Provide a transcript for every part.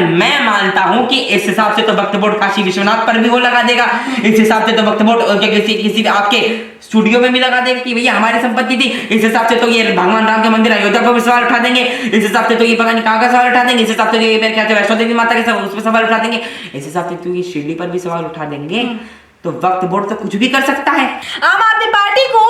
मैं मानता हूं कि इस हिसाब से तो वक्फ बोर्ड काशी विश्वनाथ पर भी वो लगा देगा, इस हिसाब से तो वक्फ बोर्ड किसी आपके स्टूडियो में भी लगा देगा कि भैया हमारी संपत्ति थी, इस हिसाब से तो ये भगवान राम के मंदिर अयोध्या पर भी सवाल उठा देंगे, इस हिसाब से तो ये पता नहीं कहां का सवाल उठा देंगे, इस हिसाब से ये मेरे ख्याल से वैष्णो देवी माता के उस पर सवाल उठा देंगे, इस हिसाब से तो ये शिरडी पर भी सवाल उठा देंगे। तो वक्फ बोर्ड तो कुछ भी कर सकता है। आम आदमी पार्टी को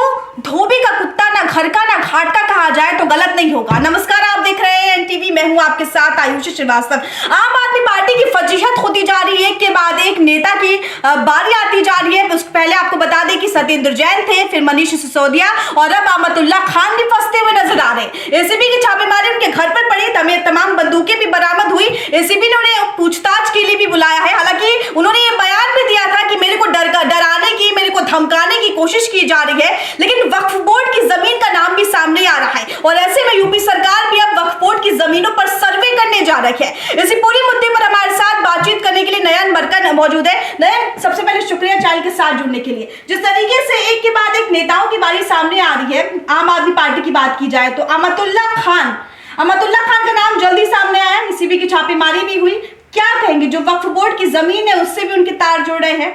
धोबी का कुत्ता ना घर का ना घाट का कहा जाए तो गलत नहीं होगा। नमस्कार, आप देख रहे हैं एनटीवी, मैं हूं आपके साथ आयुषी श्रीवास्तव। आम आदमी पार्टी की फजीहत होती जा रही है, एक के बाद एक नेता की बारी आती जा रही है। पहले आपको बता दें कि सत्येंद्र जैन थे, फिर मनीष सिसोदिया और अब अहमदुल्ला खान भी फंसते हुए नजर आ रहे। एसीबी की छापेमारी उनके घर पर पड़ी, तमाम बंदूकें भी बरामद हुई। एसीबी ने उन्हें पूछताछ के लिए भी बुलाया है। हालांकि उन्होंने ये बयान भी दिया था कि मेरे को डराने की, मेरे को धमकाने की कोशिश की जा रही है, लेकिन वक्फ बोर्ड की जमीन का नाम भी सामने आ रहा है और ऐसे में यूपी सरकार भी अब वक्फ बोर्ड की जमीनों पर सर्वे करने जा रही है। इसी पूरी मुद्दे पर हमारे साथ बातचीत करने के लिए नयन बरकन मौजूद है। नयन, सबसे पहले शुक्रिया चैनल के साथ जुड़ने के लिए। जिस तरीके से एक के बाद एक नेताओं की बारी सामने आ रही है, आम आदमी पार्टी की बात की जाए तो अहमदुल्ला खान का नाम जल्दी सामने आया, एसीबी की छापेमारी भी हुई। क्या कहेंगे, जो वक्फ बोर्ड की जमीन है उससे भी उनके तार जुड़ रहे हैं?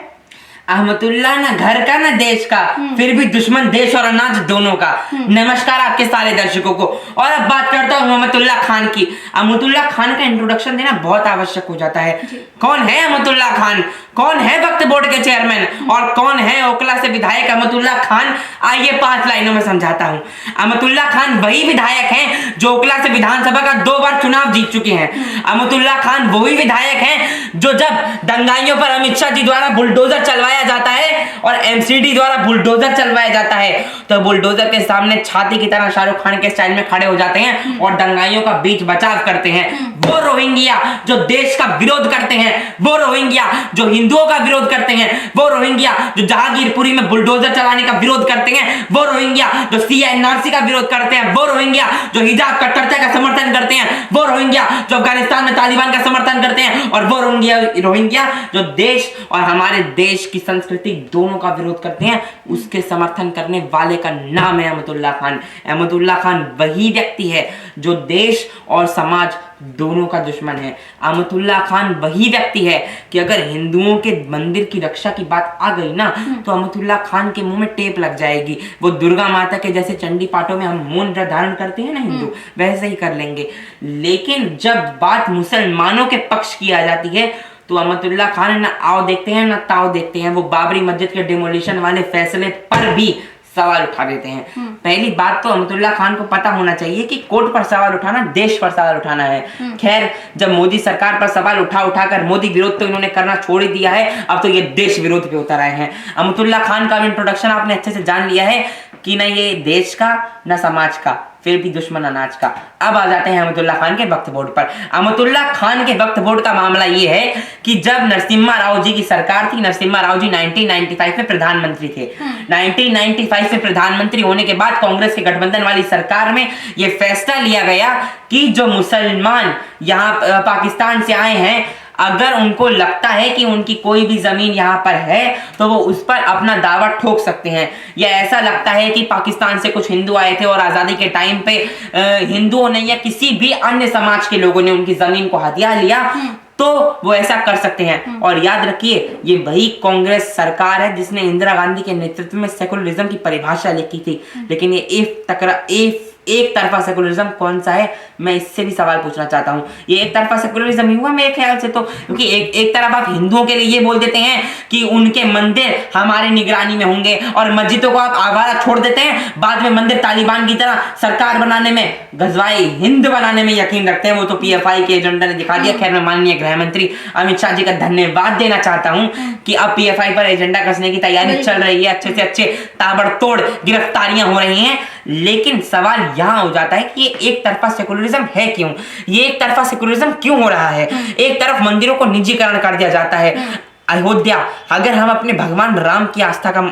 अहमदुल्ला ना घर का ना देश का, फिर भी दुश्मन देश और अनाज दोनों का। नमस्कार आपके सारे दर्शकों को। और अब बात करता हूँ अहमदुल्ला खान की। अहमदुल्ला खान का इंट्रोडक्शन देना बहुत आवश्यक हो जाता है। कौन है अहमदुल्ला खान, कौन है वक्फ बोर्ड के चेयरमैन और कौन है ओखला से विधायक अहमदुल्ला खान? आइए 5 लाइनों में समझाता हूँ। अहमदुल्ला खान वही विधायक हैं जो ओखला से विधानसभा का 2 बार चुनाव जीत चुके हैं। अहमदुल्ला खान वही विधायक हैं जो जब दंगाइयों पर अमित शाह जी द्वारा बुलडोजर चलवाया जाता है और एमसीडी द्वारा बुलडोजर चलवाया जाता है तो बुलडोजर के सामने छाती की तरह शाहरुख खान के स्टाइल में खड़े हो जाते हैं और दंगाइयों का बीच बचाव करते हैं। वो रोहिंग्या जो देश का विरोध करते हैं, वो रोहिंग्या जो हिंदुओं का विरोध करते हैं, वो रोहिंग्या जो जहांगीरपुरी में बुलडोजर चलाने का विरोध करते हैं, वो रोहिंग्या जो सीएनआरसी का विरोध करते हैं, वो रोहिंग्या जो हिजाब कट्टरता का समर्थन करते हैं, वो रोहिंग्या जो अफगानिस्तान में तालिबान का समर्थन करते हैं और वो रोहिंग्या जो देश और हमारे देश की संस्कृति दोनों का विरोध करते हैं, उसके समर्थन करने वाले का नाम है अहमदुल्ला खान। अहमदुल्ला खान वही व्यक्ति है जो देश और समाज दोनों का दुश्मन है। अहमदुल्ला खान वही व्यक्ति है कि अगर हिंदुओं के मंदिर की रक्षा की बात आ गई ना तो अहमदुल्ला खान के मुंह में टेप लग जाएगी। वो दुर्गा माता के जैसे चंडी पाठों में हम मौन धारण करते हैं ना हिंदू, वैसे ही कर लेंगे। लेकिन जब बात मुसलमानों के पक्ष की आ जाती है तो अहमदुल्ला खान ना आओ देखते हैं ना ताओ देखते हैं। वो बाबरी मस्जिद के डिमोलिशन वाले फैसले पर भी सवाल उठा देते हैं। पहली बात तो अहमदुल्ला खान को पता होना चाहिए कि कोर्ट पर सवाल उठाना देश पर सवाल उठाना है। खैर, जब मोदी सरकार पर सवाल उठाकर मोदी विरोध तो इन्होंने करना छोड़ ही दिया है, अब तो ये देश विरोध पे उतर आए हैं। अहमदुल्ला खान का इंट्रोडक्शन आपने अच्छे से जान लिया है कि ना ये देश का ना समाज का, फिर भी दुश्मन अनाज का। अब आ जाते हैं अहमदुल्ला खान के वक्फ बोर्ड पर। अहमदुल्ला खान के वक्फ बोर्ड का मामला ये है कि जब नरसिम्हा राव जी की सरकार थी, नरसिम्हा राव जी 1995 में प्रधानमंत्री थे। 1995 में प्रधानमंत्री होने के बाद कांग्रेस के गठबंधन वाली सरकार में यह फैसला लिया गया कि जो मुसलमान यहाँ पाकिस्तान से आए हैं, अगर उनको लगता है कि उनकी कोई भी जमीन यहाँ पर है तो वो उस पर अपना दावा ठोक सकते हैं। या ऐसा लगता है कि पाकिस्तान से कुछ हिंदू आए थे और आजादी के टाइम पे हिंदुओं ने या किसी भी अन्य समाज के लोगों ने उनकी जमीन को हथिया लिया तो वो ऐसा कर सकते हैं। और याद रखिए, ये वही कांग्रेस सरकार है जिसने इंदिरा गांधी के नेतृत्व में सेकुलरिज्म की परिभाषा लिखी थी। लेकिन ये एक तरफा सेकुलरिज्म कौन सा है, मैं इससे भी सवाल पूछना चाहता हूं। ये एक तरफा सेकुलरिज्म ही हुआ मेरे ख्याल से तो, क्योंकि एक तरफ आप हिंदुओं के लिए ये बोल देते हैं कि उनके मंदिर हमारी निगरानी में होंगे और मस्जिदों को आप आवारा छोड़ देते हैं, बाद में मंदिर तालिबान की तरह सरकार बनाने में, गजवाई हिंद बनाने में यकीन रखते हैं। वो तो पीएफआई के एजेंडा ने दिखा दिया। खैर, मैं माननीय गृह मंत्री अमित शाह जी का धन्यवाद देना चाहता हूं कि अब पीएफआई पर एजेंडा कसने की तैयारी चल रही है। अच्छे से अच्छे ताबड़तोड़ गिरफ्तारियां हो रही हैं। लेकिन सवाल यहां हो जाता है कि ये एक तरफा सेकुलरिज्म है क्यों? ये एक तरफा सेकुलरिज्म क्यों हो रहा है? एक तरफ मंदिरों को निजीकरण कर दिया जाता है। अयोध्या, अगर हम अपने भगवान राम की आस्था का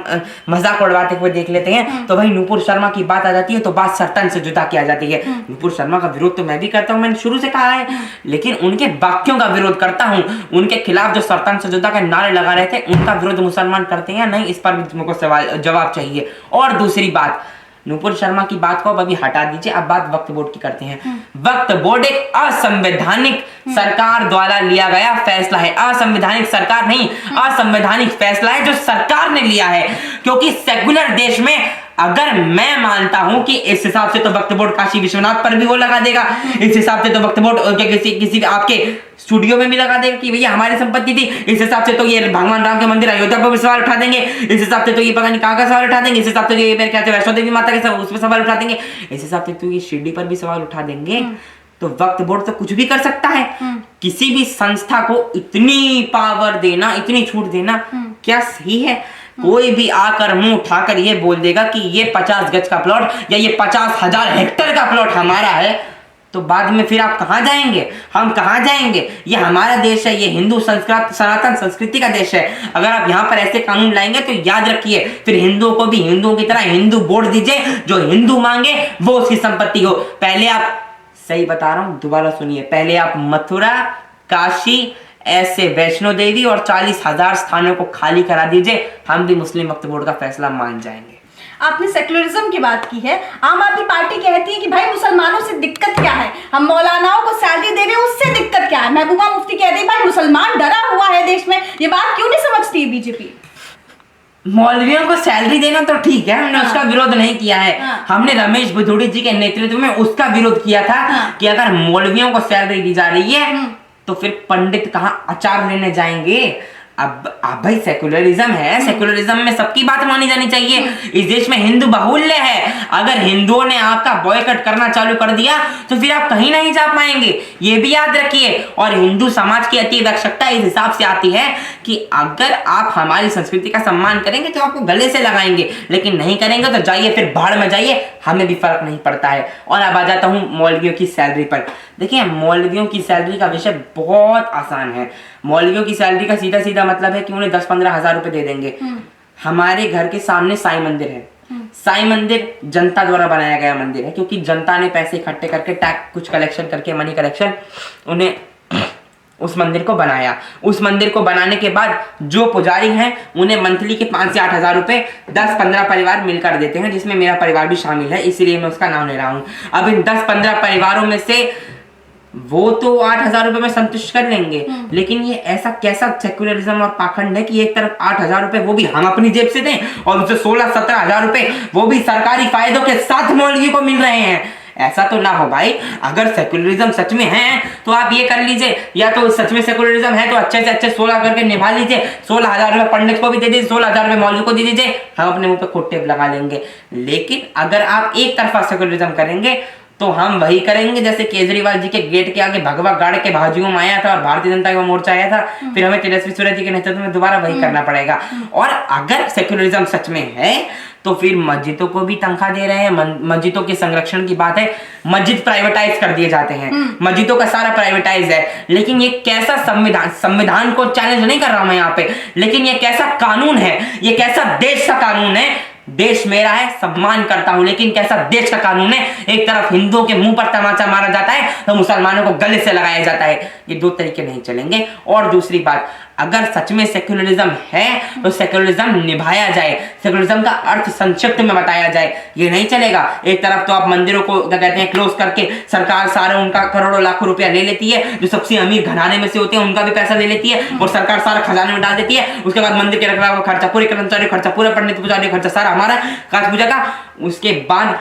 मजाक उड़वाते हुए देख लेते हैं तो वही नुपुर शर्मा की बात आ जाती है तो बात सर्तन से जुदा किया जाती है। नुपुर शर्मा का विरोध तो मैं भी करता हूं, मैंने शुरू से कहा है, लेकिन उनके वाक्यों का विरोध करता हूं। उनके खिलाफ जो सर्तन से जुदा के नारे लगा रहे थे उनका विरोध मुसलमान करते हैं नहीं, इस पर भी मुझको सवाल जवाब चाहिए। और दूसरी बात, नूपुर शर्मा की बात को अब अभी हटा दीजिए, अब बात वक्फ बोर्ड की करते हैं। वक्फ बोर्ड एक असंवैधानिक सरकार द्वारा लिया गया फैसला है। असंवैधानिक सरकार नहीं, असंवैधानिक फैसला है जो सरकार ने लिया है, क्योंकि सेकुलर देश में अगर मैं मानता हूं कि इस हिसाब से तो वक्फ बोर्ड काशी विश्वनाथ पर भी वो लगा देगा, इस हिसाब से तो वक्फ बोर्ड किसी आपके स्टूडियो में भी लगा देगा कि भैया हमारी संपत्ति थी, इस हिसाब से तो ये भगवान राम के मंदिर अयोध्या पर भी सवाल उठा देंगे, इस हिसाब से तो ये पता नहीं कहां का सवाल उठा देंगे, इस हिसाब से तो ये मेरे ख्याल से वैष्णो देवी माता के उस पर सवाल उठा देंगे, इस हिसाब से तो ये शिरडी पर भी सवाल उठा देंगे। तो वक्फ बोर्ड तो कुछ भी कर सकता है। किसी भी संस्था को इतनी पावर देना, इतनी छूट देना क्या सही है? कोई भी आकर मुंह उठाकर ये बोल देगा कि ये 50 गज का प्लॉट या ये 50,000 हेक्टेयर का प्लॉट हमारा है, तो बाद में फिर आप कहां जाएंगे, हम कहां जाएंगे? ये हमारा देश है, ये हिंदू संस्कृति सनातन संस्कृति का देश है। अगर आप यहाँ पर ऐसे कानून लाएंगे तो याद रखिए फिर हिंदुओं को भी हिंदुओं की तरह हिंदू बोर्ड दीजिए, जो हिंदू मांगे वो उसकी संपत्ति हो। पहले आप, सही बता रहा हूं, दोबारा सुनिए, पहले आप मथुरा, काशी, ऐसे वैष्णो देवी और 40,000 स्थानों को खाली करा दीजिए, हम भी मुस्लिम वक्फ बोर्ड का फैसला मान जाएंगे। आपने सेक्युलरिज्म की बात की है। आम आदमी पार्टी कहती है कि भाई मुसलमानों से दिक्कत क्या है, हम मौलानाओं को सैलरी दे रहे हैं, उससे दिक्कत क्या है? महबूबा मुफ्ती कहती है भाई मुसलमान डरा हुआ है देश में। ये बात क्यों नहीं समझती है बीजेपी? मौलवियों को सैलरी देना तो ठीक है, हमने उसका विरोध नहीं किया है। हमने रमेश भदौड़ी जी के नेतृत्व में उसका विरोध किया था कि अगर मौलवियों को सैलरी दी जा रही है तो फिर पंडित कहाँ अचार लेने जाएंगे? अब भाई सेकुलरिज्म है, सेकुलरिज्म में सबकी बात मानी जानी चाहिए। इस देश में हिंदू बाहुल्य है, अगर हिंदुओं ने आपका बॉयकॉट करना चालू कर दिया तो फिर आप कहीं नहीं जा पाएंगे, ये भी याद रखिए। और हिंदू समाज की अति आवश्यकता इस हिसाब से आती है कि अगर आप हमारी संस्कृति का सम्मान करेंगे तो आपको गले से लगाएंगे, लेकिन नहीं करेंगे तो जाइए फिर भाड़ में जाइए, हमें भी फर्क नहीं पड़ता है। और अब आ जाता हूं मौलवियों की सैलरी पर। देखिए, मौलवियों की सैलरी का विषय बहुत आसान है। मौलवियों की सैलरी का सीधा सीधा मतलब है कि उन्हें 10-15 हजार रुपए दे देंगे। हमारे घर के सामने साईं मंदिर है। साईं मंदिर जनता द्वारा बनाया गया मंदिर है, क्योंकि जनता ने पैसे इकट्ठे करके टैक्स कुछ कलेक्शन करके, मनी कलेक्शन, उन्हें उस मंदिर को बनाया। उस मंदिर को बनाने के बाद जो पुजारी हैं उन्हें मंथली के 5 से 8 हजार रुपए 10-15 परिवार मिलकर देते हैं, जिसमें मेरा परिवार भी शामिल है, इसीलिए मैं उसका नाम ले रहा हूं। अब इन 10-15 परिवारों में से वो तो 8,000 रुपए में संतुष्ट कर लेंगे, लेकिन ये ऐसा कैसा सेक्युलरिज्म और पाखंड है कि एक तरफ 8,000 रुपए वो भी हम अपनी जेब से दें और उसे 16-17 हजार रुपए वो भी सरकारी फायदों के साथ मौलवी को मिल रहे हैं। ऐसा तो ना हो भाई। अगर सेक्युलरिज्म सच में है तो आप ये कर लीजिए, या तो सच में सेक्युलरिज्म है तो अच्छे से अच्छे 16 करके निभा लीजिए, 16,000 रुपए पंडित को भी दे दीजिए, 16,000 रुपए मौलवी को दे दीजिए, हम अपने मुंह पे खोटे लगा लेंगे। लेकिन अगर आप एक तरफा सेक्युलरिज्म करेंगे तो हम वही करेंगे जैसे केजरीवाल जी के गेट के आगे भगवा गाड़ के भाजयुओं में आया था और भारतीय जनता का मोर्चा आया था, फिर हमें तेजस्वी सूर्य जी के नेतृत्व में दोबारा वही करना पड़ेगा। और अगर सेक्युलरिज्म सच में है तो फिर मस्जिदों को भी तनख्वाह दे रहे हैं। मस्जिदों के संरक्षण की बात है, मस्जिद प्राइवेटाइज कर दिए जाते हैं, मस्जिदों का सारा प्राइवेटाइज है। लेकिन ये कैसा संविधान को चैलेंज नहीं कर रहा मैं यहाँ पे, लेकिन ये कैसा कानून है, ये कैसा देश का कानून है। देश मेरा है, सम्मान करता हूं, लेकिन कैसा देश का कानून है। एक तरफ हिंदुओं के मुंह पर तमाचा मारा जाता है तो मुसलमानों को गले से लगाया जाता है। ये दो तरीके नहीं चलेंगे। और दूसरी बात, अगर सच में सेक्युलरिज्म है तो सेक्युलरिज्म निभाया जाए, सेक्युलरिज्म का अर्थ संक्षिप्त में बताया जाए। ये नहीं चलेगा एक तरफ तो आप मंदिरों को क्या कहते हैं क्लोज करके सरकार सारे उनका करोड़ों लाखों रुपया ले लेती है, जो सबसे अमीर घराने में से होते हैं उनका भी पैसा ले लेती है और सरकार सारा खजाने में डाल देती है। उसके बाद मंदिर के रखरखाव का खर्चा, पूरे कर्मचारी खर्चा, पूरे पंडित पुजारी खर्चा सारा हमारा, काज पूजा का, उसके बाद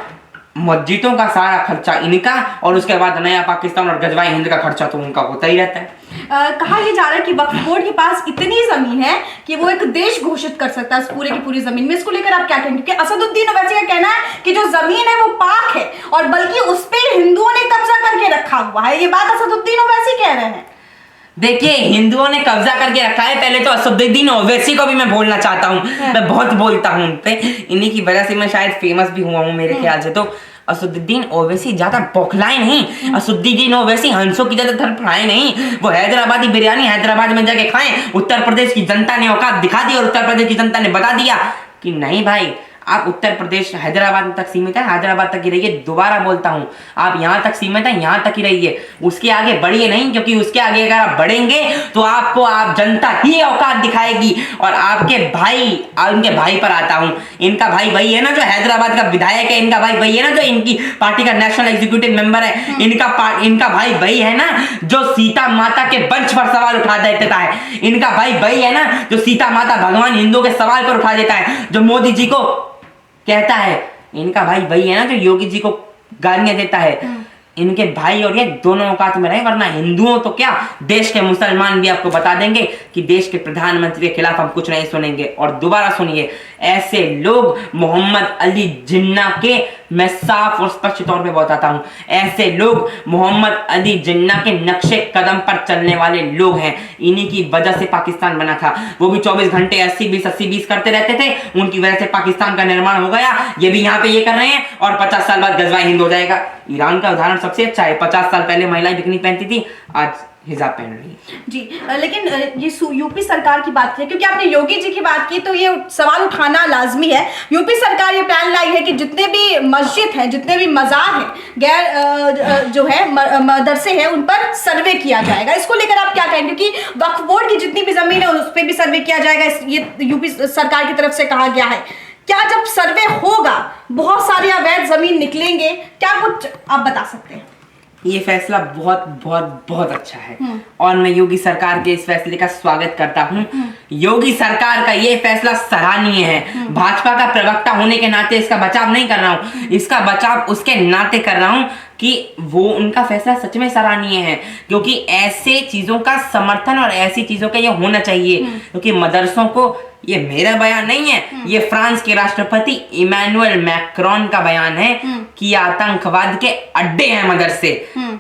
मस्जिदों का सारा खर्चा इनका, और उसके बाद नया पाकिस्तान और गजवाई हिंद का खर्चा तो उनका होता ही रहता है। कहा यह जा रहा है कि वक्फ बोर्ड के पास इतनी जमीन है कि वो एक देश घोषित कर सकता है इस पूरे की पूरी जमीन में। इसको लेकर आप क्या कहेंगे? क्योंकि असदुद्दीन ओवैसी का कहना है कि जो जमीन है वो पाक है और बल्कि उस पर हिंदुओं ने कब्जा करके रखा हुआ है। ये बात असदुद्दीन ओवैसी कह रहे हैं। देखिए, हिंदुओं ने कब्जा करके रखा है। पहले तो असदुद्दीन ओवैसी को भी मैं बोलना चाहता हूँ, मैं बहुत बोलता हूँ उन पे, इन्हीं की वजह से मैं शायद फेमस भी हुआ हूँ मेरे ख्याल से। तो असदुद्दीन ओवैसी ज्यादा बौखलाए नहीं, असदुद्दीन ओवैसी हंसों की ज्यादा धड़फड़ाए नहीं। वो हैदराबादी बिरयानी हैदराबाद में जाके खाएं। उत्तर प्रदेश की जनता ने औकात दिखा दी और उत्तर प्रदेश की जनता ने बता दिया कि नहीं भाई, आप उत्तर प्रदेश हैदराबाद तक सीमित है, हैदराबाद तक ही रहिए। दोबारा बोलता हूँ, आप यहाँ तक सीमित है, यहाँ तक ही रहिए, उसके आगे बढ़िए नहीं, क्योंकि उसके आगे अगर आप बढ़ेंगे तो आपको आप जनता ही औकात दिखाएगी। और आपके भाई, उनके भाई पर आता हूँ, इनका भाई वही है ना जो हैदराबाद का विधायक है, इनका भाई वही है ना जो इनकी पार्टी का नेशनल एग्जीक्यूटिव मेंबर है, इनका भाई वही है ना जो सीता माता के वंश पर सवाल उठा देता है, इनका भाई वही है ना जो सीता माता भगवान हिंदू के सवाल पर उठा देता है, जो मोदी जी को कहता है, इनका भाई वही है ना जो योगी जी को गालियां देता है। इनके भाई और ये दोनों औकात में रहे, वरना हिंदुओं तो क्या, देश के मुसलमान भी आपको बता देंगे कि देश के प्रधानमंत्री के खिलाफ हम कुछ नहीं सुनेंगे। और दोबारा सुनिए, ऐसे लोग मोहम्मद अली जिन्ना के, मैं साफ और स्पष्ट तौर पे बताता हूं, ऐसे लोग मोहम्मद अली जिन्ना के नक्शे कदम पर चलने वाले लोग हैं। इन्हीं की वजह से पाकिस्तान बना था। वो भी 24 घंटे 80-20 करते रहते थे, उनकी वजह से पाकिस्तान का निर्माण हो गया। ये भी यहाँ पे ये कर रहे हैं और 50 साल बाद गजवा हिंद हो जाएगा। ईरान का उदाहरण सबसे अच्छा है, 50 साल पहले महिलाएं बिकनी पहनती थी, आज हिजाब पहन रही है। जी, लेकिन ये यूपी सरकार की बात की, क्योंकि आपने योगी जी की बात की तो ये सवाल उठाना लाजमी है। यूपी सरकार ये प्लान लाई है कि जितने भी मस्जिद हैं, जितने भी मजार हैं, गैर जो है मदरसे हैं, उन पर सर्वे किया जाएगा। इसको लेकर आप क्या कहेंगे? क्योंकि वक्फ बोर्ड की जितनी भी जमीन है उस पर भी सर्वे किया जाएगा, ये यूपी सरकार की तरफ से कहा गया है। क्या जब सर्वे होगा बहुत सारी अवैध जमीन निकलेंगे, क्या कुछ आप बता सकते हैं? ये फैसला बहुत बहुत बहुत अच्छा है और मैं योगी सरकार के इस फैसले का स्वागत करता हूँ। योगी सरकार का ये फैसला सराहनीय है। भाजपा का प्रवक्ता होने के नाते इसका बचाव नहीं कर रहा हूँ, इसका बचाव उसके नाते कर रहा हूँ कि वो उनका फैसला सच में सराहनीय है, क्योंकि ऐसे चीजों का समर्थन और ऐसी चीजों का ये होना चाहिए। क्योंकि मदरसों को, ये मेरा बयान नहीं है, ये फ्रांस के राष्ट्रपति इमैनुअल मैक्रोन का बयान है कि आतंकवाद के अड्डे हैं मदरसे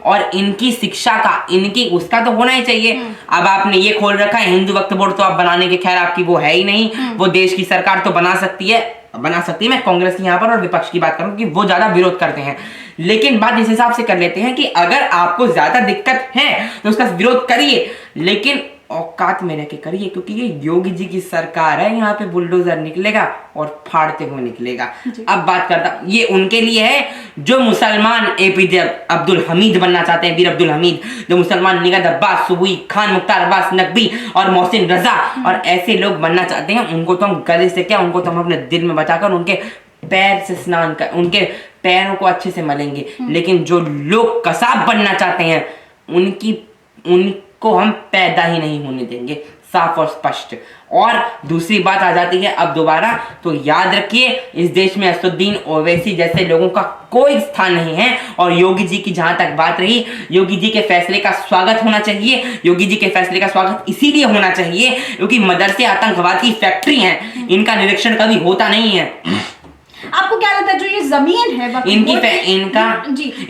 और इनकी शिक्षा का, इनकी उसका तो होना ही चाहिए। अब आपने ये खोल रखा है हिंदू वक्फ बोर्ड, तो आप बनाने के, खैर आपकी वो है ही नहीं, वो देश की सरकार तो बना सकती है। मैं कांग्रेस की यहाँ पर और विपक्ष की बात करूं कि वो ज्यादा विरोध करते हैं, लेकिन बात इस हिसाब से कर लेते हैं कि अगर आपको ज्यादा दिक्कत है तो उसका विरोध करिए, लेकिन औकात में रह के करिए, क्योंकि ये योगी जी की सरकार है, यहाँ पे बुलडोजर निकलेगा और फाड़ते हुए निकलेगा। अब बात करता, ये उनके लिए है जो मुसलमान एपीजे अब्दुल हमीद बनना चाहते हैं, वीर अब्दुल हमीद, जो मुसलमान निगहत अब्बास सुबुई, खान मुख्तार अब्बास नकवी और मोहसिन रजा और ऐसे लोग बनना चाहते हैं। उनको तो हम गले से क्या, उनको तो हम अपने दिल में बचाकर उनके पैर से स्नान कर, उनके पैरों को अच्छे से मलेंगे। लेकिन जो लोग कसाब बनना चाहते हैं उनको हम पैदा ही नहीं होने देंगे, साफ और स्पष्ट। और दूसरी बात आ जाती है अब दोबारा, तो याद रखिए इस देश में असदुद्दीन ओवैसी जैसे लोगों का कोई स्थान नहीं है। और योगी जी की जहां तक बात रही, योगी जी के फैसले का स्वागत होना चाहिए। योगी जी के फैसले का स्वागत इसीलिए होना चाहिए क्योंकि मदरसे आतंकवाद की फैक्ट्री हैं, इनका निरीक्षण कभी होता नहीं है। आपको क्या लगता है जो ये जमीन है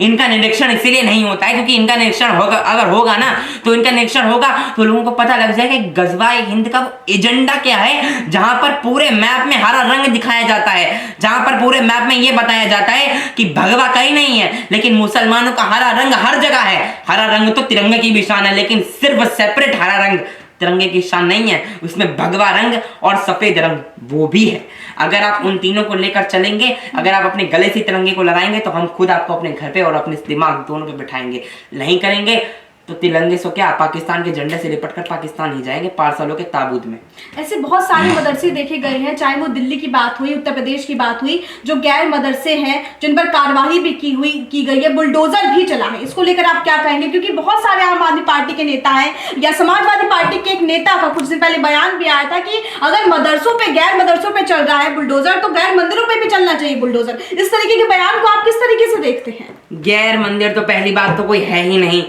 इनका निरीक्षण इसीलिए नहीं होता है क्योंकि इनका निरीक्षण होगा, अगर होगा ना तो इनका निरीक्षण होगा तो लोगों को पता लग जाएगा कि गजवा-ए हिंद का एजेंडा क्या है, जहां पर पूरे मैप में हरा रंग दिखाया जाता है, जहां पर पूरे मैप में यह बताया जाता है कि भगवा कहीं नहीं है, लेकिन मुसलमानों का हरा रंग हर जगह है। हरा रंग तो तिरंगे की भी शान है, लेकिन सिर्फ सेपरेट हरा रंग तिरंगे की शान नहीं है, उसमें भगवा रंग और सफेद रंग वो भी है। अगर आप उन तीनों को लेकर चलेंगे, अगर आप अपने गले से तिरंगे को लगाएंगे तो हम खुद आपको अपने घर पे और अपने दिमाग दोनों पे बिठाएंगे। नहीं करेंगे तो तिरंगे से क्या, पाकिस्तान के झंडे से लिपट कर पाकिस्तान ही जाएंगे, पार्सलों के ताबूत में। ऐसे बहुत सारे मदरसे देखे गए हैं, चाहे वो दिल्ली की बात हुई, उत्तर प्रदेश की बात हुई, जो गैर मदरसे हैं जिन पर कार्रवाई भी की गई है, बुलडोजर भी चला है। इसको लेकर आप क्या कहेंगे? क्योंकि बहुत सारे आम आदमी पार्टी के नेता हैं या समाजवादी पार्टी के एक नेता का कुछ दिन पहले बयान भी आया था कि अगर मदरसों पे, गैर मदरसों पे चल रहा है बुलडोजर तो गैर मंदिरों पे भी चलना चाहिए बुलडोजर। इस तरीके के बयान को आप किस तरीके से देखते हैं? गैर मंदिर तो पहली बात तो कोई है ही नहीं।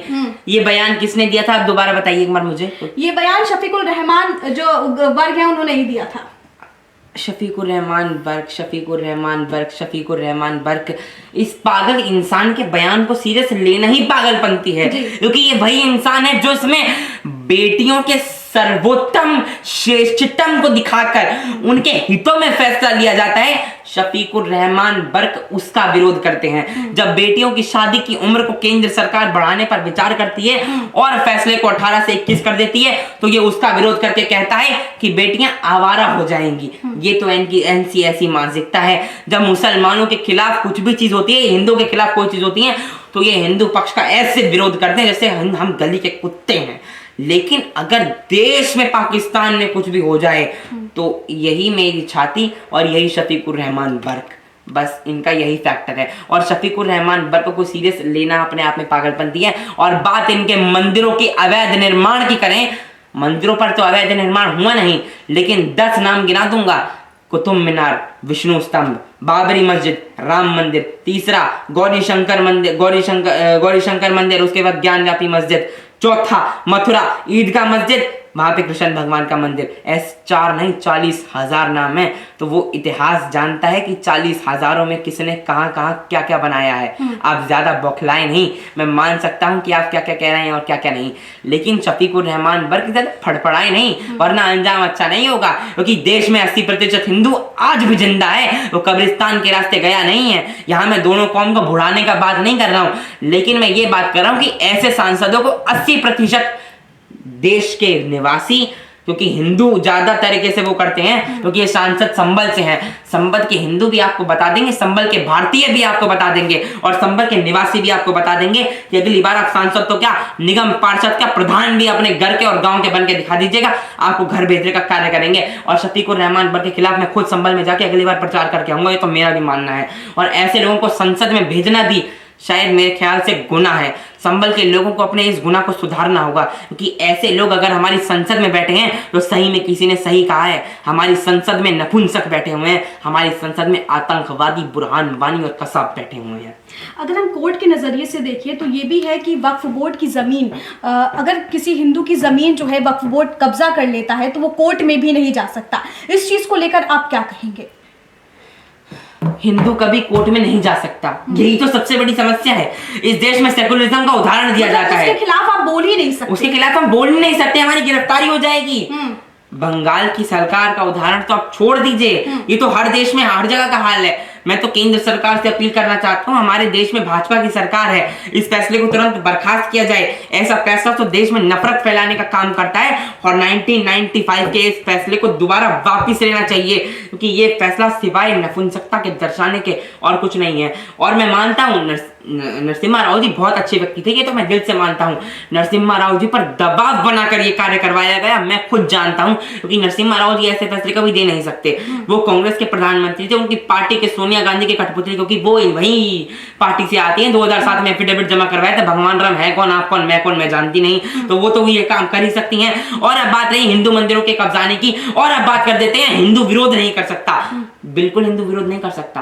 ये बयान किसने दिया था, आप दोबारा बताइए एक बार मुझे। ये बयान शफीकुर रहमान जो वर्ग है उन्होंने ही दिया था। शफीकुर रहमान वर्क, इस पागल इंसान के बयान को सीरियस लेना ही पागलपंती है, क्योंकि ये वही इंसान है जो इसमें बेटियों के सर्वोत्तम श्रेष्ठतम को दिखाकर उनके हितों में फैसला लिया जाता है, शफीकुर रहमान बर्क उसका विरोध करते हैं। जब बेटियों की शादी की उम्र को केंद्र सरकार बढ़ाने पर विचार करती है और फैसले को 18 से 21 कर देती है, तो ये उसका विरोध करके कहता है कि बेटियां आवारा हो जाएंगी। ये तो इनकी ऐसी मानसिकता है। जब मुसलमानों के खिलाफ कुछ भी चीज होती है, हिंदू के खिलाफ कोई चीज होती है, तो ये हिंदू पक्ष का ऐसे विरोध करते हैं जैसे हम गली के कुत्ते हैं। लेकिन अगर देश में, पाकिस्तान में कुछ भी हो जाए तो यही मेरी छाती और यही शफीकुर रहमान बर्क, बस इनका यही फैक्टर है। और शफीकुर रहमान बर्क को सीरियस लेना अपने आप में पागलपंती है। और बात इनके मंदिरों की अवैध निर्माण की करें, मंदिरों पर तो अवैध निर्माण हुआ नहीं, लेकिन 10 नाम गिना दूंगा। कुतुब मीनार, विष्णु स्तंभ, बाबरी मस्जिद, राम मंदिर, तीसरा गौरी शंकर मंदिर, उसके बाद ज्ञानव्यापी मस्जिद, चौथा मथुरा ईदगाह मस्जिद, वहां पे कृष्ण भगवान का मंदिर। ऐसे 4 नहीं 40,000 नाम है। तो वो इतिहास जानता है कि 40,000 में किसने कहां कहां क्या क्या बनाया है। आप ज्यादा बौखलाए नहीं, मैं मान सकता हूं कि आप क्या क्या कह रहे हैं और क्या क्या नहीं, लेकिन शफीकुर रहमान बर्क ज्यादा फड़फड़ाए नहीं, वरना अंजाम अच्छा नहीं होगा। क्योंकि देश में 80% हिंदू आज भी जिंदा है, वो कब्रिस्तान के रास्ते गया नहीं है। यहां मैं दोनों कौम को बुढ़ाने का बात नहीं कर रहा हूं, लेकिन मैं ये बात कर रहा हूं कि ऐसे सांसदों को 80% देश के निवासी, क्योंकि हिंदू ज्यादा तरीके से वो करते हैं, क्योंकि ये सांसद संबल से हैं, संबल के हिंदू भी आपको बता देंगे, संबल के भारतीय भी आपको बता देंगे, और संबल के निवासी भी आपको बता देंगे कि अगली बार आप सांसद तो क्या, निगम पार्षद का प्रधान भी अपने घर के और गांव के बन के दिखा दीजिएगा, आपको घर भेजने का कार्य करेंगे। और शफीकुर रहमान बर्क के खिलाफ मैं खुद संबल में जाके अगली बार प्रचार करके आऊंगा, ये तो मेरा भी मानना है। और ऐसे लोगों को संसद में भेजना भी शायद मेरे ख्याल से गुनाह है। संबल के लोगों को अपने इस गुनाह को सुधारना होगा, क्योंकि ऐसे लोग अगर हमारी संसद में बैठे हैं तो सही में किसी ने सही कहा है, हमारी संसद में नपुंसक बैठे हुए हैं, हमारी संसद में आतंकवादी, बुरहान वानी और कसाब बैठे हुए हैं। अगर हम कोर्ट के नज़रिए से देखें तो ये भी है कि वक्फ बोर्ड की ज़मीन, अगर किसी हिंदू की ज़मीन जो है वक्फ बोर्ड कब्जा कर लेता है तो वो कोर्ट में भी नहीं जा सकता। इस चीज़ को लेकर आप क्या कहेंगे? हिंदू कभी कोर्ट में नहीं जा सकता, यही तो सबसे बड़ी समस्या है। इस देश में सेकुलरिज्म का उदाहरण दिया जाता है, उसके खिलाफ आप बोल ही नहीं सकते, उसके खिलाफ हम बोल ही नहीं सकते, हमारी गिरफ्तारी हो जाएगी। बंगाल की सरकार का उदाहरण तो आप छोड़ दीजिए, ये तो हर देश में हर जगह का हाल है। मैं तो केंद्र सरकार से अपील करना चाहता हूँ, हमारे देश में भाजपा की सरकार है, इस फैसले को तुरंत बर्खास्त किया जाए। ऐसा फैसला तो देश में नफरत फैलाने का काम करता है, और 1995 के इस फैसले को दोबारा वापिस लेना चाहिए, क्योंकि ये फैसला सिवाय नपुंसकता के दर्शाने के और कुछ नहीं है। और मैं मानता हूँ नरसिम्हा राव जी बहुत अच्छे व्यक्ति थे, ये तो मैं दिल से मानता हूँ। नरसिम्हा राव जी पर दबाव बनाकर ये कार्य करवाया गया, मैं खुद जानता हूँ, क्योंकि नरसिम्हा राव जी ऐसे फैसले कभी दे नहीं सकते। वो कांग्रेस के प्रधानमंत्री थे, उनकी पार्टी के सोनिया गांधी के कठपुतली, क्योंकि वो वही पार्टी से आती हैं। 2007 में एफिडेविट जमा करवाया था, भगवान राम है कौन, आप कौन, मैं कौन, मैं जानती नहीं, तो वो तो ये काम कर ही सकती हैं। और अब बात रही हिंदू मंदिरों के कब्जाने की, और अब बात कर देते हैं हिंदू विरोध नहीं कर सकता। बिल्कुल हिंदू विरोध नहीं कर सकता।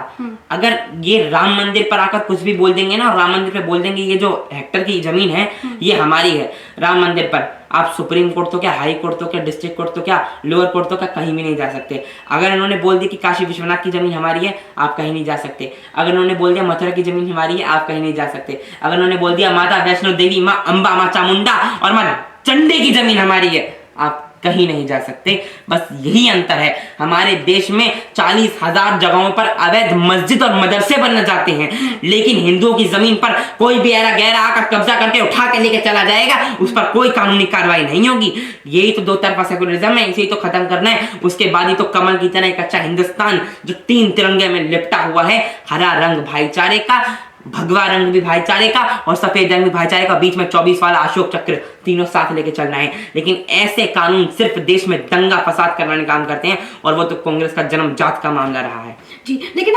अगर ये राम मंदिर पर आकर कुछ भी बोल देंगे ना, और राम मंदिर पे बोल देंगे ये जो हेक्टर की जमीन है ये हमारी है, राम मंदिर पर आप सुप्रीम कोर्ट तो क्या, हाई कोर्ट तो क्या, डिस्ट्रिक्ट कोर्ट तो क्या, लोअर कोर्ट तो क्या, कहीं भी नहीं जा सकते। अगर इन्होंने बोल दिया कि काशी विश्वनाथ की जमीन हमारी है, आप कहीं नहीं जा सकते। अगर इन्होंने बोल दिया मथुरा की जमीन हमारी है, आप कहीं नहीं जा सकते। अगर इन्होंने बोल दिया माता वैष्णो देवी, माँ अम्बा, माँ चामुंडा और माँ चंडी की जमीन हमारी है, आप कहीं नहीं जा सकते। बस यही अंतर है। हमारे देश में 40,000 जगहों पर अवैध मस्जिद और मदरसे बनना चाहते हैं, लेकिन हिंदुओं की जमीन पर कोई भी ऐरा गहरा आकर कब्जा करके उठा के लेके चला जाएगा, उस पर कोई कानूनी कार्रवाई नहीं होगी। यही तो दो तरफा सेकुलरिज्म है, इसे तो खत्म करना है। उसके बाद ही तो कमल की तरह एक अच्छा हिंदुस्तान जो 3 तिरंगे में लिपटा हुआ है, हरा रंग भाईचारे का, भगवा रंग भी भाईचारे का और सफेद रंग भी भाईचारे का, बीच में 24 वाला अशोक चक्र, तीनों साथ लेके चलना है। लेकिन ऐसे कानून सिर्फ देश में दंगा फसाद करवाने का काम करते हैं, और वो तो कांग्रेस का जन्मजात का मामला रहा है जी। लेकिन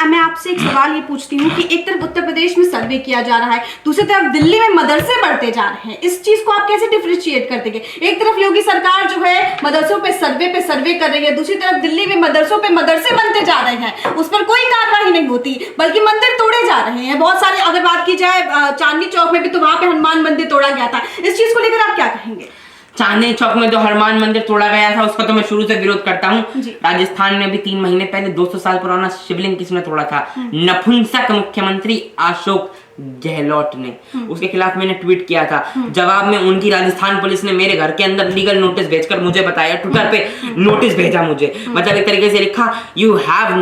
मैं आपसे एक सवाल ये पूछती हूँ कि एक तरफ उत्तर प्रदेश में सर्वे किया जा रहा है, दूसरी तरफ दिल्ली में मदरसे बढ़ते जा रहे हैं, इस चीज को आप कैसे डिफरेंशिएट कर देंगे? एक तरफ योगी सरकार जो है मदरसों पे सर्वे कर रही है, दूसरी तरफ दिल्ली में मदरसों पे मदरसे बनते जा रहे हैं, उस पर कोई कार्रवाई नहीं होती, बल्कि मंदिर तोड़े जा रहे हैं बहुत सारे। अगर बात की जाए चांदनी चौक में भी, तो वहां पे हनुमान मंदिर तोड़ा गया था। इस चीज को लेकर आप क्या कहेंगे? चांदनी चौक में जो हनुमान मंदिर तोड़ा गया था उसका तो मैं शुरू से विरोध करता हूँ। राजस्थान में भी 3 महीने पहले 200 साल पुराना शिवलिंग किसने तोड़ा था? नपुंसक मुख्यमंत्री अशोक गहलोत ने, उसके खिलाफ मैंने ट्वीट किया था। जवाब में उनकी राजस्थान पुलिस ने मेरे घर के अंदर लीगल नोटिस भेजकर मुझे बताया, ट्विटर पे नोटिस भेजा मुझे, मतलब एक तरीके से लिखा यू हैव,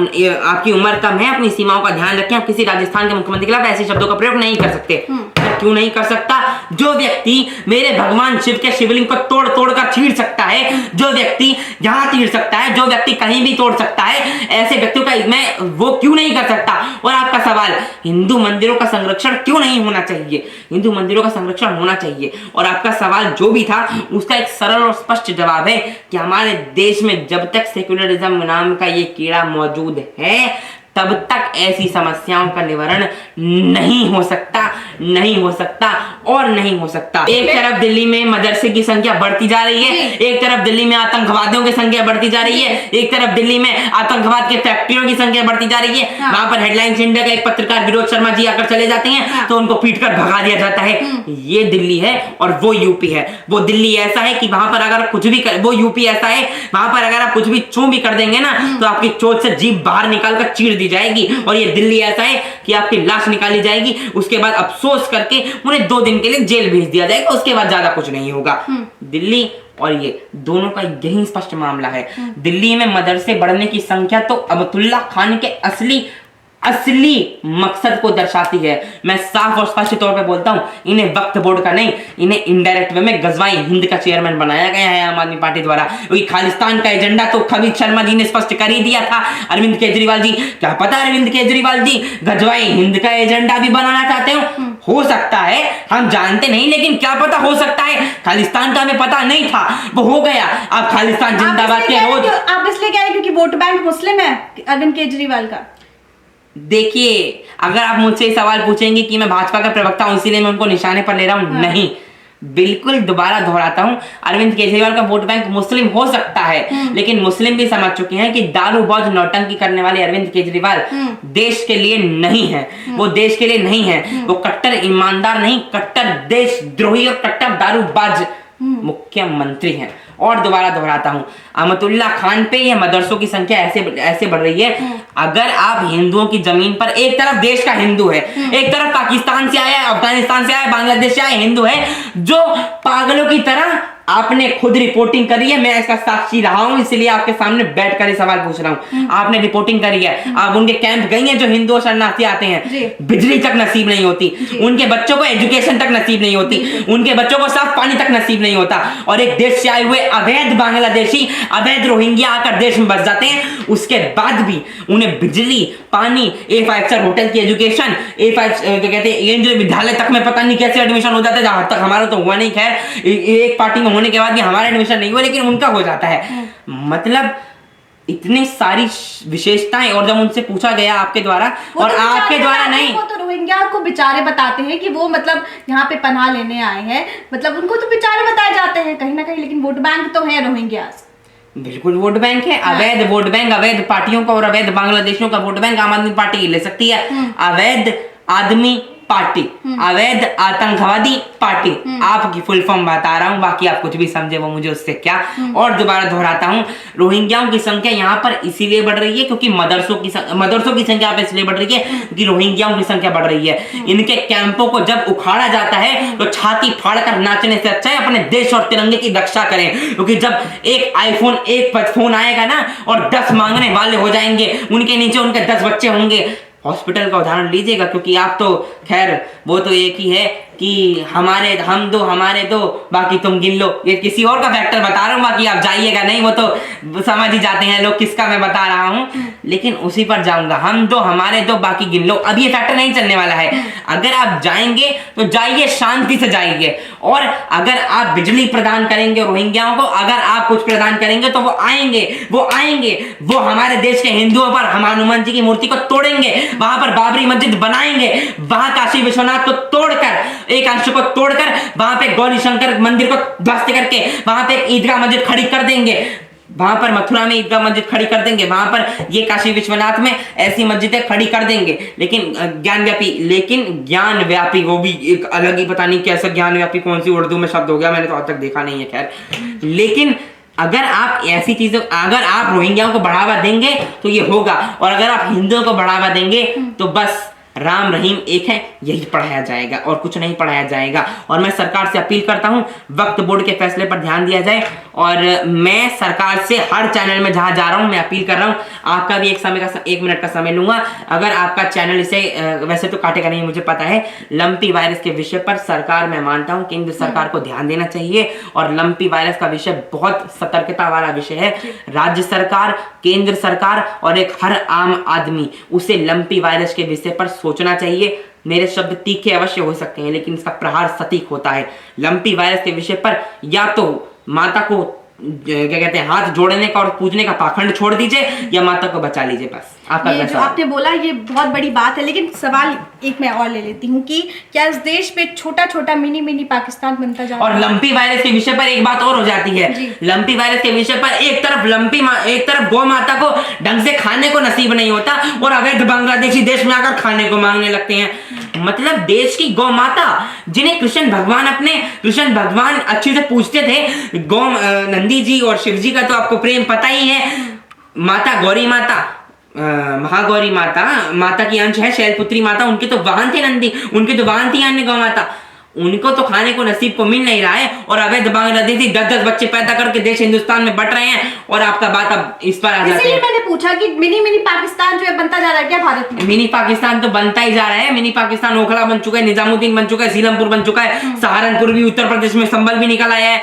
आपकी उम्र कम है, अपनी सीमाओं का ध्यान रखें, आप किसी राजस्थान के मुख्यमंत्री के खिलाफ ऐसे शब्दों का प्रयोग नहीं कर सकते। क्यों नहीं कर सकता? जो व्यक्ति मेरे भगवान शिव के शिवलिंग को तोड़ तोड़ कर चीर सकता है, जो व्यक्ति यहां चीर सकता है, जो व्यक्ति कहीं भी तोड़ सकता है, ऐसे व्यक्तियों का मैं वो क्यों नहीं कर सकता? और आपका सवाल, हिंदू मंदिरों का संरक्षण क्यों नहीं होना चाहिए? हिंदू मंदिरों का संरक्षण होना चाहिए। और आपका सवाल जो भी था उसका एक सरल और स्पष्ट जवाब है कि हमारे देश में जब तक सेक्युलरिज्म नाम का ये कीड़ा मौजूद है तब तक ऐसी समस्याओं का निवारण नहीं हो सकता, नहीं हो सकता और नहीं हो सकता। एक तरफ दिल्ली में मदरसे की संख्या बढ़ती जा रही है, एक तरफ दिल्ली में आतंकवादियों की संख्या बढ़ती जा रही है, एक तरफ दिल्ली में आतंकवाद के फैक्ट्रियों की संख्या बढ़ती जा रही है। वहां पर हेडलाइंस इंडिया का एक पत्रकार विनोद शर्मा जी आकर चले जाते हैं तो उनको पीट कर भगा दिया जाता है। ये दिल्ली है और वो यूपी है। वो दिल्ली ऐसा है कि वहां पर अगर कुछ भी कर, वो यूपी ऐसा है वहां पर अगर आप कुछ भी चूं भी कर देंगे ना तो आपकी चोट से जीभ बाहर निकाल कर चीर दी जाएगी। और ये दिल्ली ऐसा है कि आपकी लाश निकाली जाएगी, उसके बाद अफसोस करके उन्हें 2 दिन के लिए जेल भेज दिया जाएगा, उसके बाद ज्यादा कुछ नहीं होगा। दिल्ली और ये दोनों का यही स्पष्ट मामला है। दिल्ली में मदरसे बढ़ने की संख्या तो अबतुल्ला खान के असली मकसद को दर्शाती है। मैं साफ और स्पष्ट तौर पे बोलता हूं, इन्हें वक्फ बोर्ड का नहीं, इन्हें इनडायरेक्ट वे में गजवाई हिंद का चेयरमैन बनाया गया है आम आदमी पार्टी द्वारा। क्योंकि खालिस्तान का एजेंडा तो कवित शर्मा जी ने स्पष्ट कर ही दिया था। अरविंद केजरीवाल जी, क्या पता अरविंद केजरीवाल जी गजवाई हिंद का एजेंडा भी बनाना चाहते हो सकता है, हम जानते नहीं, लेकिन क्या पता हो सकता है। खालिस्तान का हमें पता नहीं था, वो हो गया। अब खालिस्तान जिंदाबाद के रोज आप इसलिए कह रहे हैं क्योंकि वोट बैंक मुस्लिम है अरविंद केजरीवाल का। देखिए, अगर आप मुझसे सवाल पूछेंगे कि मैं भाजपा का प्रवक्ता हूं इसीलिए मैं उनको निशाने पर ले रहा हूं, नहीं, बिल्कुल दोबारा दोहराता हूं, अरविंद केजरीवाल का वोट बैंक मुस्लिम हो सकता है, लेकिन मुस्लिम भी समझ चुके हैं कि दारूबाज नौटंकी करने वाले अरविंद केजरीवाल देश के लिए नहीं है। वो देश के लिए नहीं है, वो कट्टर ईमानदार नहीं, कट्टर देशद्रोही और कट्टर दारूबाज मुख्यमंत्री हैं। और दोबारा दोहराता हूं, अमतुल्ला खान पे ये मदरसों की संख्या ऐसे बढ़ रही है। अगर आप हिंदुओं की जमीन पर, एक तरफ देश का हिंदू है, एक तरफ पाकिस्तान से आया, अफगानिस्तान से आया, बांग्लादेश से आया हिंदू है, जो पागलों की तरह आपने खुद रिपोर्टिंग करी है, मैं इसका साक्षी रहा हूं, इसलिए आपके सामने बैठकर ये सवाल पूछ रहा हूं। आपने रिपोर्टिंग करी है, आप उनके कैंप गई हैं जो हिंदू और शरणार्थी आते हैं, बिजली तक नसीब नहीं होती, उनके बच्चों को एजुकेशन तक नसीब नहीं होती, उनके बच्चों को साफ पानी तक नसीब नहीं होता, और एक देश से आए हुए अवैध बांग्लादेशी, अवैध रोहिंग्या आकर देश में बस जाते हैं, उसके बाद भी उन्हें बिजली, पानी, A5 स्टार होटल की एजुकेशन, A5 कहते हैं विद्यालय तक में पता नहीं कैसे एडमिशन हो जाता है, जहां तक हमारा तो हुआ नहीं। खैर, एक पार्टी में होने के बाद भी हमारा एडमिशन नहीं हुआ, लेकिन उनका हो जाता है। मतलब इतनी सारी विशेषताएं, और जब उनसे पूछा गया आपके द्वारा, और तो आपके द्वारा नहीं, वो तो रोहिंग्या को बेचारे बताते हैं कि वो मतलब यहाँ पे पनाह लेने आए हैं, मतलब उनको तो बेचारे बताए जाते हैं कहीं ना कहीं, लेकिन वोट बैंक तो है रोहिंग्या। बिल्कुल वोट बैंक है, अवैध वोट बैंक, अवैध पार्टियों का और अवैध बांग्लादेशियों का वोट बैंक आम आदमी पार्टी ले सकती है। अवैध आदमी पार्टी, अवैध आतंकवादी पार्टी, आपकी फुल फॉर्म बता रहा हूं, बाकी आप कुछ भी समझे वो मुझे उससे क्या। और दोबारा दोहराता हूं, रोहिंग्याओं की संख्या यहाँ पर इसीलिए बढ़ रही है क्योंकि मदरसों की संख्या यहाँ पर इसलिए बढ़ रही है क्योंकि रोहिंग्याओं की संख्या बढ़ रही है। इनके कैंपों को जब उखाड़ा जाता है तो छाती फाड़कर नाचने से अच्छा है अपने देश और तिरंगे की रक्षा करें, क्योंकि जब एक आईफोन, एक फोन आएगा ना और 10 मांगने वाले हो जाएंगे, उनके नीचे उनके 10 बच्चे होंगे। हॉस्पिटल का उदाहरण लीजिएगा, क्योंकि आप तो खैर वो तो एक ही है कि हम दो हमारे दो बाकी तुम गिन लो, ये किसी और का फैक्टर बता रहा हूँ, बाकी आप जाइएगा नहीं, वो तो समझ ही जाते हैं लोग किसका मैं बता रहा हूँ, लेकिन उसी पर जाऊंगा, हम दो हमारे दो बाकी गिन लो। अब ये फैक्टर नहीं चलने वाला है। अगर आप जाएंगे तो जाइए, शांति से जाइए, और अगर आप बिजली प्रदान करेंगे रोहिंग्याओं को, अगर आप कुछ प्रदान करेंगे तो वो आएंगे, वो हमारे देश के हिंदुओं पर हनुमान जी की मूर्ति को तोड़ेंगे, वहां पर बाबरी मस्जिद बनाएंगे, वहां काशी विश्वनाथ को तोड़कर, एक अंश को तोड़कर वहां पे गौरी शंकर मंदिर को ध्वस्त करके वहां पे ईदगाह मस्जिद खड़ी कर देंगे, वहां पर मथुरा में ईदगाह मस्जिद खड़ी कर देंगे, वहां पर ये काशी विश्वनाथ में ऐसी मस्जिदें खड़ी कर देंगे। लेकिन ज्ञान व्यापी वो भी एक अलग ही, पता नहीं कैसा ज्ञान व्यापी, कौन सी उर्दू में शब्द हो गया, मैंने तो आज तक देखा नहीं है। खैर, लेकिन अगर आप ऐसी चीजों, अगर आप रोहिंग्याओं को बढ़ावा देंगे तो ये होगा, और अगर आप हिंदुओं को बढ़ावा देंगे तो बस राम रहीम एक है, यही पढ़ाया जाएगा और कुछ नहीं पढ़ाया जाएगा। और मैं सरकार से अपील करता हूं वक्फ बोर्ड के फैसले पर ध्यान दिया जाए। और मैं सरकार से हर चैनल में जहां जा रहा हूं मैं अपील कर रहा हूं, आपका भी एक मिनट का समय लूंगा। अगर आपका चैनल इसे वैसे तो काटेगा नहीं मुझे पता है, लंपी वायरस के विषय पर सरकार, मैं मानता हूं केंद्र सरकार को ध्यान देना चाहिए। और लंपी वायरस का विषय बहुत सतर्कता वाला विषय है। राज्य सरकार, केंद्र सरकार और एक हर आम आदमी उसे लंपी वायरस के विषय पर सोचना चाहिए। मेरे शब्द तीखे अवश्य हो सकते हैं लेकिन इसका प्रहार सटीक होता है। लंपी वायरस के विषय पर या तो माता को क्या कहते हैं हाथ जोड़ने का और पूजने का पाखंड छोड़ दीजिए या माता को बचा लीजिए। बस ये जो आपने बोला ये बहुत बड़ी बात है, लेकिन सवाल एक मैं और ले लेती हूँ कि क्या इस देश पे छोटा छोटा मिनी पाकिस्तान बनता जा रहा है? और लंपी वायरस के विषय पर एक बात और हो जाती है। लंपी वायरस के विषय पर एक तरफ गौ माता को ढंग से खाने को नसीब नहीं होता और अवैध बांग्लादेशी देश में आकर खाने को मांगने लगते हैं। मतलब देश की गौ माता, जिन्हें कृष्ण भगवान अच्छे से पूछते थे, गौ नंदी जी और शिव जी का तो आपको प्रेम पता ही है। माता गौरी माता, महागौरी माता की अंश है शैलपुत्री माता, उनके तो वाहन थे नंदी, उनके तो वाहन थी अन्य गौ माता। उनको तो खाने को नसीब को मिल नहीं रहा है और अवैध बांग्लादेशी 10-10 बच्चे पैदा करके देश हिंदुस्तान में बढ़ रहे हैं और आपका बात अब इस पर आ जाती है। मैंने पूछा कि मिनी पाकिस्तान जो है बनता जा रहा है क्या भारत में? मिनी पाकिस्तान तो बनता ही जा रहा है। मिनी पाकिस्तान ओखला बन चुका है, निजामुद्दीन बन चुका है, सीलमपुर बन चुका है, सहारनपुर भी उत्तर प्रदेश में, संभल भी निकल आया है,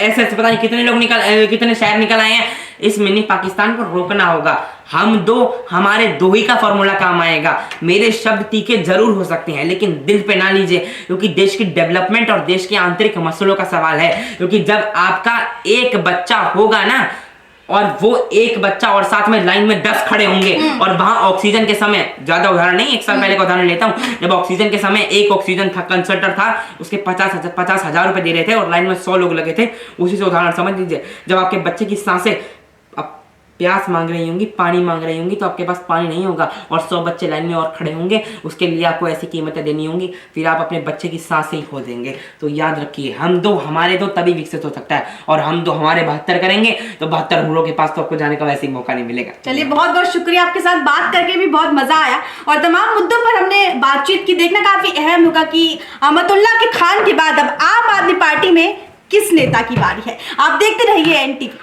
ऐसे पता नहीं कितने शहर निकल आए हैं। इस मिनी पाकिस्तान को रोकना होगा। हमारे दो ही का फॉर्मूला काम आएगा। मेरे शब्द तीखे जरूर हो सकते हैं लेकिन दिल पे ना लीजिए, क्योंकि देश की डेवलपमेंट और देश के आंतरिक मसलों का सवाल है। क्योंकि जब आपका एक बच्चा होगा ना और वो एक बच्चा और साथ में लाइन में 10 खड़े होंगे और वहां ऑक्सीजन के समय, ज्यादा उदाहरण नहीं, 1 साल पहले का उदाहरण लेता हूं, जब ऑक्सीजन के समय एक ऑक्सीजन था कंसंट्रेटर था, उसके 50,000 रुपए दे रहे थे और लाइन में 100 लोग लगे थे। उसी से उदाहरण समझ लीजिए। जब आपके बच्चे की सांसें प्यास मांग रही होंगी, पानी मांग रही होंगी, तो आपके पास पानी नहीं होगा और 100 बच्चे लाइन में और खड़े होंगे, उसके लिए आपको ऐसी कीमतें देनी होंगी, फिर आप अपने बच्चे की सांसें ही खो देंगे। तो याद रखिए, हमारे दो तभी विकसित हो सकता है और हम दो हमारे 72 करेंगे तो 72 हुरों के पास तो आपको जाने का वैसे ही मौका नहीं मिलेगा। चलिए, बहुत बहुत शुक्रिया, आपके साथ बात करके भी बहुत मजा आया और तमाम मुद्दों पर हमने बातचीत की। देखना काफी अहम होगा कि अहमदुल्ला के खान के बाद अब आम आदमी पार्टी में किस नेता की बारी है। आप देखते रहिए NTV।